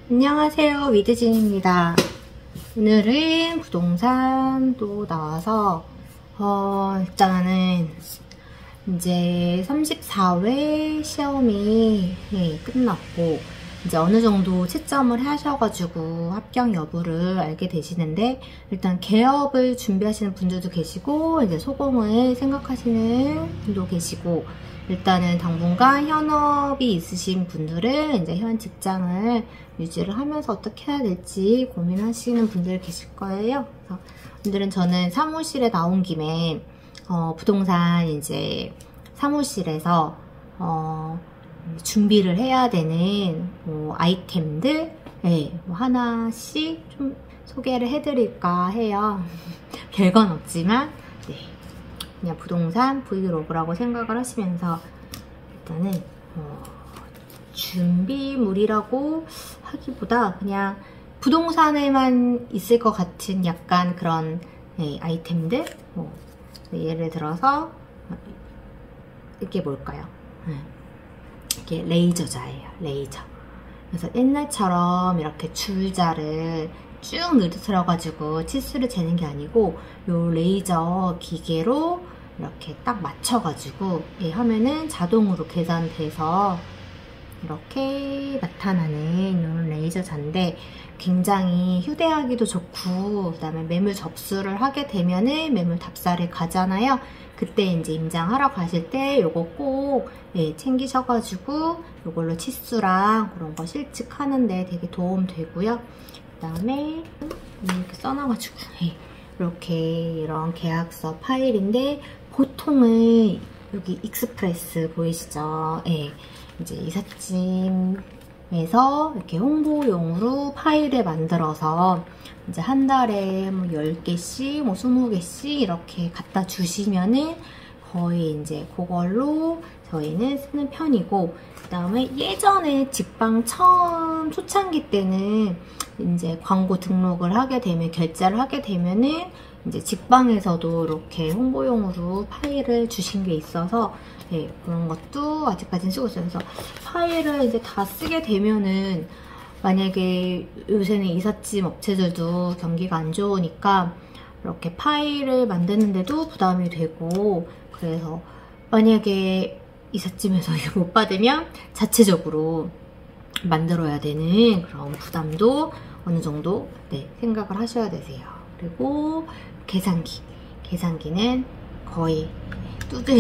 안녕하세요, 위드진입니다. 오늘은 부동산 또 나와서 일단은 이제 34회 시험이 끝났고 이제 어느 정도 채점을 하셔가지고 합격 여부를 알게 되시는데, 일단 개업을 준비하시는 분들도 계시고 이제 소공을 생각하시는 분도 계시고, 일단은 당분간 현업이 있으신 분들은 이제 현 직장을 유지를 하면서 어떻게 해야 될지 고민하시는 분들 계실 거예요. 그래서 오늘은 저는 사무실에 나온 김에 부동산 이제 사무실에서 준비를 해야 되는 아이템들 하나씩 좀 소개를 해드릴까 해요. 별건 없지만 그냥 부동산 브이로그라고 생각을 하시면서 일단은 준비물이라고 하기보다 그냥 부동산에만 있을 것 같은 약간 그런 아이템들, 예를 들어서 이게 뭘까요? 이게 레이저자예요. 레이저. 그래서 옛날처럼 이렇게 줄자를 쭉 늘어뜨려가지고 치수를 재는 게 아니고 요 레이저 기계로 이렇게 딱 맞춰가지고 하면은 자동으로 계산돼서 이렇게 나타나는 이런 레이저자인데, 굉장히 휴대하기도 좋고, 그 다음에 매물 접수를 하게 되면은 매물 답사를 가잖아요. 그때 이제 임장하러 가실 때 요거 꼭 챙기셔가지고 요걸로 치수랑 그런 거 실측하는데 되게 도움 되고요. 그 다음에 이렇게 써놔가지고 이렇게 이런 계약서 파일인데, 보통은 여기 익스프레스 보이시죠? 이제 이삿짐에서 이렇게 홍보용으로 파일을 만들어서 이제 한 달에 뭐 10개씩, 뭐 20개씩 이렇게 갖다 주시면은 거의 이제 그걸로 저희는 쓰는 편이고, 그 다음에 예전에 직방 처음 초창기 때는 이제 광고 등록을 하게 되면, 결제를 하게 되면은 이제 직방에서도 이렇게 홍보용으로 파일을 주신 게 있어서 그런 것도 아직까지는 쓰고 있어요. 그래서 파일을 이제 다 쓰게 되면은, 만약에 요새는 이삿짐 업체들도 경기가 안 좋으니까 이렇게 파일을 만드는데도 부담이 되고, 그래서 만약에 이삿짐에서 이거 못 받으면 자체적으로 만들어야 되는 그런 부담도 어느 정도 생각을 하셔야 되세요. 그리고 계산기는 거의 두들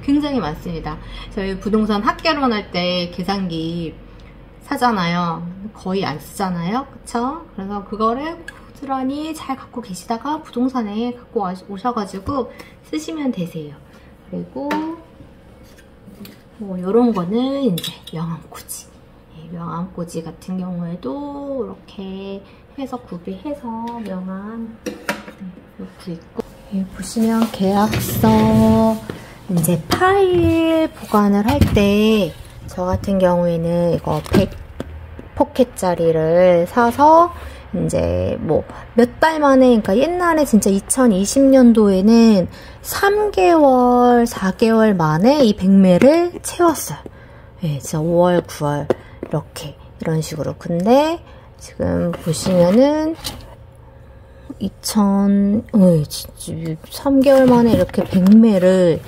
굉장히 많습니다. 저희 부동산 학개론할 때 계산기 사잖아요. 거의 안 쓰잖아요. 그쵸? 그래서 그거를 고스란히 잘 갖고 계시다가 부동산에 갖고 오셔가지고 쓰시면 되세요. 그리고 뭐 요런 거는 이제 명함꽂이. 명함꽂이 같은 경우에도 이렇게 해서 구비해서 명함 놓고 있고, 보시면 계약서 이제 파일 보관을 할 때 저 같은 경우에는 이거 100포켓짜리를 사서 이제 뭐 몇 달 만에, 그러니까 옛날에 진짜 2020년도에는 3개월, 4개월 만에 이 100매를 채웠어요. 진짜 5월, 9월 이렇게 이런 식으로. 근데 지금 보시면은 3개월 만에 이렇게 100매를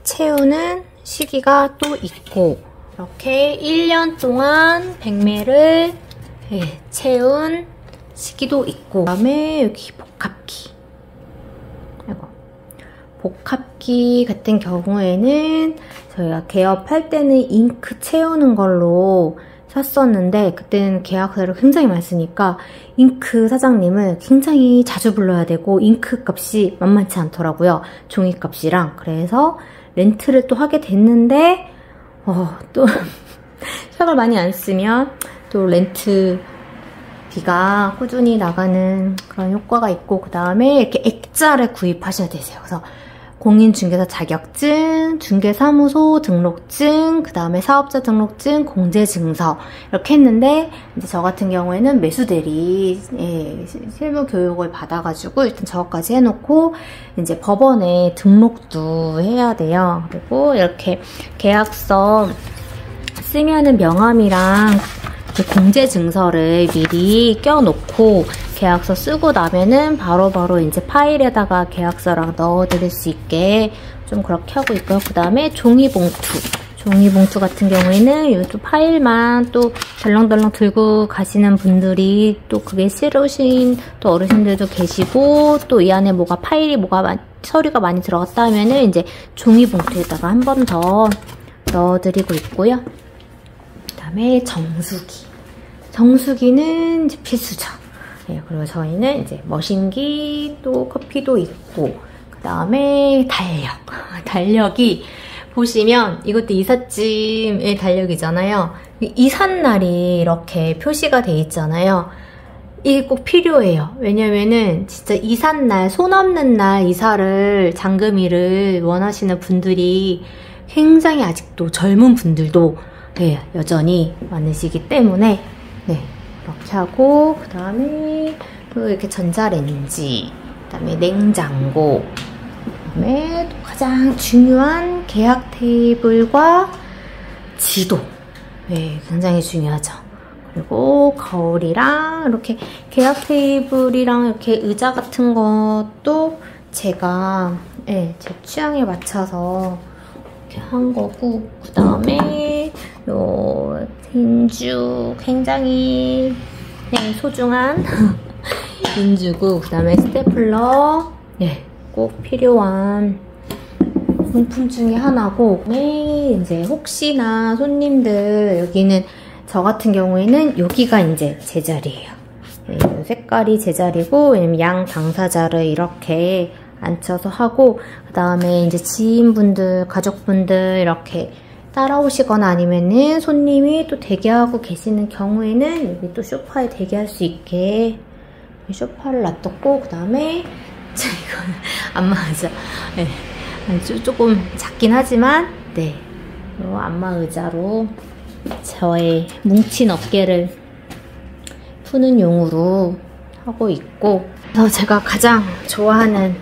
채우는 시기가 또 있고, 이렇게 1년 동안 100매를 채운 시기도 있고, 그 다음에 여기 복합기. 복합기 같은 경우에는 저희가 개업할 때는 잉크 채우는 걸로 샀었는데, 그때는 계약서를 굉장히 많이 쓰니까 잉크 사장님을 굉장히 자주 불러야 되고 잉크 값이 만만치 않더라고요. 종이 값이랑. 그래서 렌트를 또 하게 됐는데 또 샵을 많이 안 쓰면 또 렌트비가 꾸준히 나가는 그런 효과가 있고, 그 다음에 이렇게 액자를 구입하셔야 되세요. 그래서 공인중개사 자격증, 중개사무소 등록증, 그 다음에 사업자 등록증, 공제증서 이렇게 했는데, 이제 저 같은 경우에는 매수대리 실무 교육을 받아가지고 일단 저것까지 해놓고 이제 법원에 등록도 해야 돼요. 그리고 이렇게 계약서 쓰면은 명함이랑 공제 증서를 미리 껴놓고 계약서 쓰고 나면은 바로바로 이제 파일에다가 계약서랑 넣어드릴 수 있게 좀 그렇게 하고 있고요. 그 다음에 종이봉투 같은 경우에는 이쪽 파일만 또 덜렁덜렁 들고 가시는 분들이 또 그게 싫으신 또 어르신들도 계시고, 또 이 안에 뭐가 서류가 많이 들어갔다 하면은 이제 종이봉투에다가 한 번 더 넣어드리고 있고요. 그 다음에 정수기는 이제 필수죠. 네, 그리고 저희는 이제 머신기, 또 커피도 있고, 그 다음에 달력이 보시면 이것도 이삿짐의 달력이잖아요. 이삿날이 이렇게 표시가 돼 있잖아요. 이게 꼭 필요해요. 왜냐면은 진짜 이삿날, 손 없는 날 이사를, 장금이를 원하시는 분들이 굉장히 아직도 젊은 분들도 네, 여전히 많으시기 때문에 네, 이렇게 하고, 그 다음에 이렇게 전자레인지, 그 다음에 냉장고, 그 다음에 또 가장 중요한 계약 테이블과 지도. 네, 굉장히 중요하죠. 그리고 거울이랑 이렇게 계약 테이블이랑 이렇게 의자 같은 것도 제가 네, 제 취향에 맞춰서 이렇게 한 거고, 그 다음에 요 진주 굉장히 네, 소중한 진주고, 그 다음에 스테플러 네, 꼭 필요한 용품 중에 하나고, 이제 혹시나 손님들, 여기는 저 같은 경우에는 여기가 이제 제 자리예요. 네, 이 색깔이 제 자리고, 왜냐면 양 당사자를 이렇게 앉혀서 하고, 그 다음에 이제 지인분들, 가족분들 이렇게 따라오시거나 아니면은 손님이 또 대기하고 계시는 경우에는 여기 또 소파에 대기할 수 있게 소파를 놔뒀고, 그 다음에 이거는 안마의자. 네. 조금 작긴 하지만 네, 안마의자로 저의 뭉친 어깨를 푸는 용으로 하고 있고, 그래서 제가 가장 좋아하는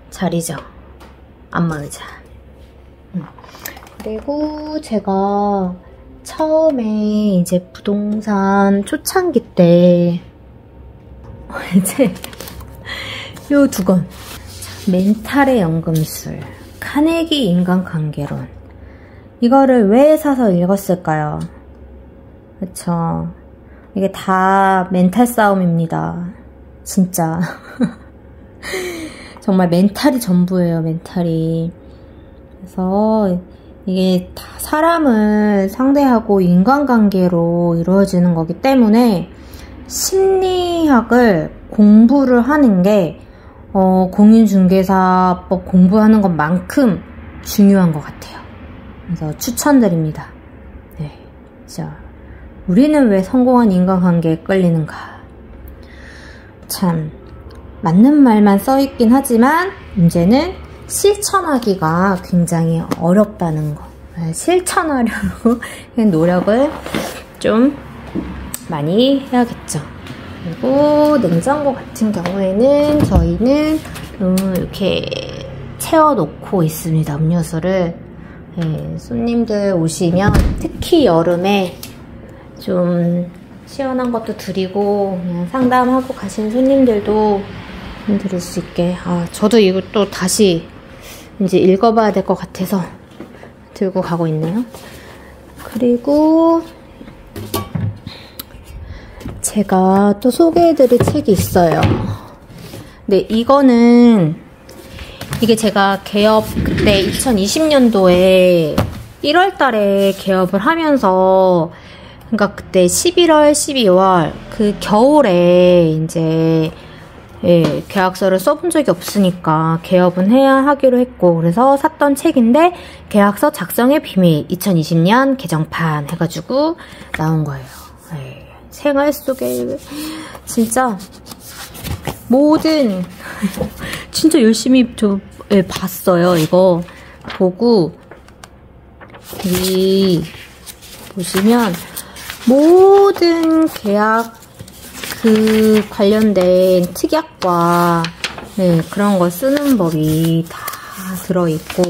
자리죠, 안마의자. 그리고 제가 처음에 이제 부동산 초창기 때 이제 요 두 권, 멘탈의 연금술, 카네기 인간관계론, 이거를 왜 사서 읽었을까요? 그쵸? 이게 다 멘탈 싸움입니다. 진짜. 정말 멘탈이 전부예요, 멘탈이. 그래서 이게 다 사람을 상대하고 인간관계로 이루어지는 거기 때문에 심리학을 공부를 하는 게 공인중개사법 공부하는 것만큼 중요한 것 같아요. 그래서 추천드립니다. 네, 자, 우리는 왜 성공한 인간관계에 끌리는가? 참, 맞는 말만 써있긴 하지만 문제는 실천하기가 굉장히 어렵다는 거. 실천하려고 노력을 좀 많이 해야겠죠. 그리고 냉장고 같은 경우에는 저희는 이렇게 채워놓고 있습니다, 음료수를. 네, 손님들 오시면 특히 여름에 좀 시원한 것도 드리고, 그냥 상담하고 가시는 손님들도 드릴 수 있게. 저도 이것도 다시 이제 읽어봐야 될 것 같아서 들고 가고 있네요. 그리고 제가 또 소개해드릴 책이 있어요. 네, 이게 제가 개업 그때 2020년도에 1월 달에 개업을 하면서, 그러니까 그때 11월, 12월 그 겨울에 이제 계약서를 써본 적이 없으니까 개업은 해야 하기로 했고, 그래서 샀던 책인데, 계약서 작성의 비밀 2020년 개정판 해가지고 나온 거예요. 생활 속에 진짜 모든 진짜 열심히 봤어요. 이거 보고 보시면 모든 계약 그 관련된 특약과 그런 거 쓰는 법이 다 들어있고,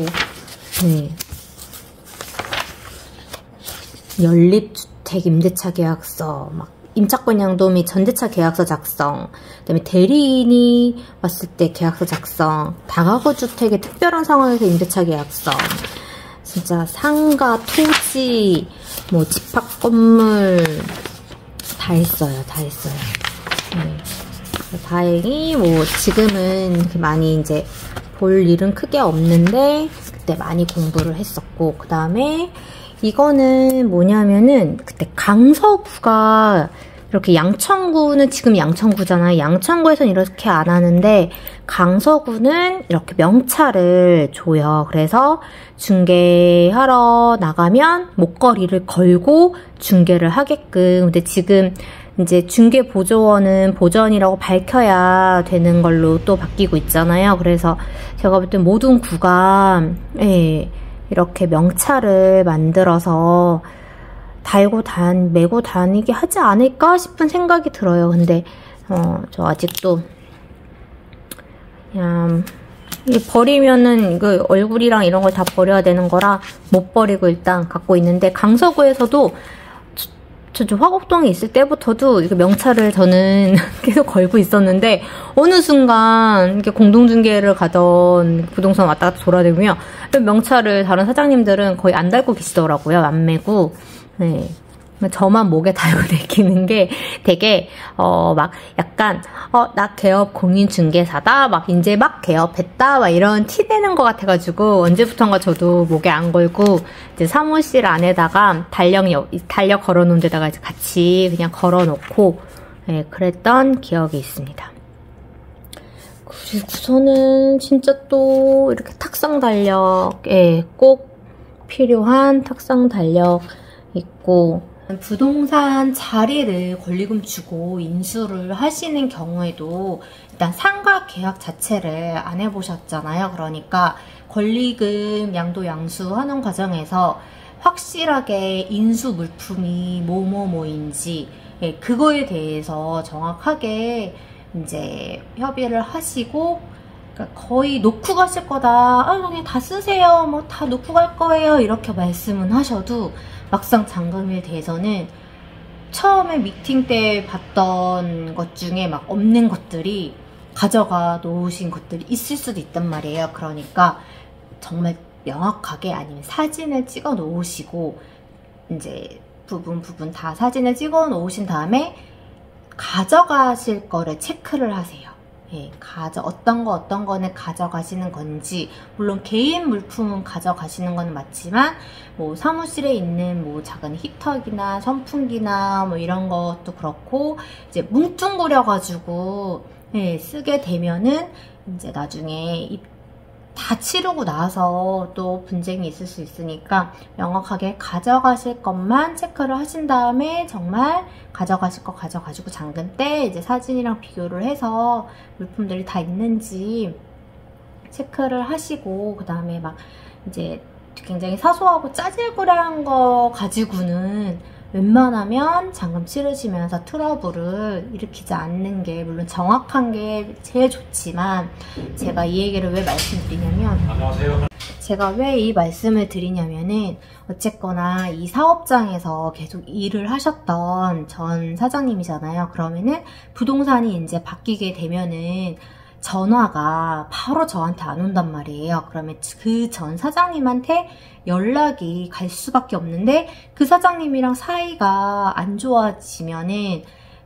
연립주택 주택 임대차 계약서, 막 임차권 양도 및 전대차 계약서 작성, 그다음에 대리인이 왔을 때 계약서 작성, 다가구 주택의 특별한 상황에서 임대차 계약서, 진짜 상가, 토지, 뭐 집합 건물 다 했어요. 다 했어요. 네. 다행히 뭐 지금은 많이 이제 볼 일은 크게 없는데 그때 많이 공부를 했었고, 그 다음에 이거는 뭐냐면은 그때 강서구가 이렇게 양천구는 지금 양천구잖아요. 양천구에서는 이렇게 안 하는데 강서구는 이렇게 명찰을 줘요. 그래서 중개하러 나가면 목걸이를 걸고 중개를 하게끔. 근데 지금 이제 중개보조원은 보전이라고 밝혀야 되는 걸로 또 바뀌고 있잖아요. 그래서 제가 볼 때 모든 구가 이렇게 명찰을 만들어서 메고 다니게 하지 않을까 싶은 생각이 들어요. 근데 저 아직도 그냥 버리면은 이거 얼굴이랑 이런 걸 다 버려야 되는 거라 못 버리고 일단 갖고 있는데, 강서구에서도 저 화곡동에 있을 때부터도 이거 명찰을 저는 계속 걸고 있었는데, 어느 순간 이렇게 공동중개를 가던 부동산 왔다 갔다 돌아다니며 명찰을 다른 사장님들은 거의 안 달고 계시더라고요. 안 매고. 네. 저만 목에 달고 다니는 게 되게 막 약간 나 개업 공인중개사다, 막 이제 막 개업했다, 막 이런 티 내는 것 같아가지고 언제부턴가 저도 목에 안 걸고 이제 사무실 안에다가 달력 걸어놓은 데다가 이제 같이 그냥 걸어놓고 그랬던 기억이 있습니다. 그리고서는 진짜 또 이렇게 탁상 달력에 꼭 필요한 탁상 달력 있고, 부동산 자리를 권리금 주고 인수를 하시는 경우에도 일단 상가 계약 자체를 안 해보셨잖아요. 그러니까 권리금 양도 양수하는 과정에서 확실하게 인수 물품이 뭐뭐뭐인지 그거에 대해서 정확하게 이제 협의를 하시고, 그러니까 거의 놓고 가실 거다, 그냥 다 쓰세요, 뭐 다 놓고 갈 거예요, 이렇게 말씀은 하셔도 막상 잔금에 대해서는 처음에 미팅 때 봤던 것 중에 막 없는 것들이 가져가 놓으신 것들이 있을 수도 있단 말이에요. 그러니까 정말 명확하게, 아니면 사진을 찍어 놓으시고 이제 부분 다 사진을 찍어 놓으신 다음에 가져가실 거를 체크를 하세요. 어떤 거는 가져가시는 건지, 물론 개인 물품은 가져가시는 건 맞지만 뭐 사무실에 있는 뭐 작은 히터기나 선풍기나 뭐 이런 것도 그렇고 이제 뭉뚱그려 가지고 쓰게 되면은 이제 나중에 다 치르고 나서 또 분쟁이 있을 수 있으니까 명확하게 가져가실 것만 체크를 하신 다음에, 정말 가져가실 거 가져가시고 잔금 때 이제 사진이랑 비교를 해서 물품들이 다 있는지 체크를 하시고, 그 다음에 막 이제 굉장히 사소하고 짜질구레한 거 가지고는 웬만하면 잔금 치르시면서 트러블을 일으키지 않는 게, 물론 정확한 게 제일 좋지만, 제가 이 얘기를 왜 말씀드리냐면, 안녕하세요. 제가 왜 이 말씀을 드리냐면은, 어쨌거나 이 사업장에서 계속 일을 하셨던 전 사장님이잖아요. 그러면은 부동산이 이제 바뀌게 되면은 전화가 바로 저한테 안 온단 말이에요. 그러면 그 전 사장님한테 연락이 갈 수밖에 없는데, 그 사장님이랑 사이가 안 좋아지면은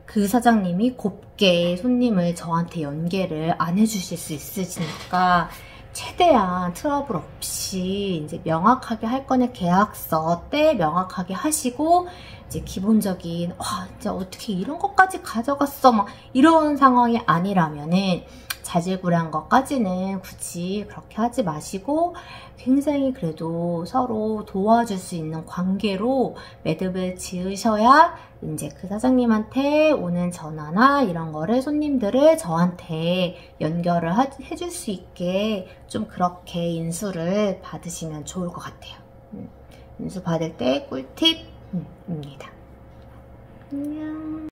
그 사장님이 곱게 손님을 저한테 연계를 안 해주실 수 있으시니까 최대한 트러블 없이 이제 명확하게 할 거는 계약서 때 명확하게 하시고, 이제 기본적인 진짜 어떻게 이런 것까지 가져갔어 막 이런 상황이 아니라면은 자질구레한 것까지는 굳이 그렇게 하지 마시고, 굉장히 그래도 서로 도와줄 수 있는 관계로 매듭을 지으셔야 이제 그 사장님한테 오는 전화나 이런 거를, 손님들을 저한테 연결을 해줄 수 있게 좀 그렇게 인수를 받으시면 좋을 것 같아요. 인수 받을 때 꿀팁입니다. 안녕.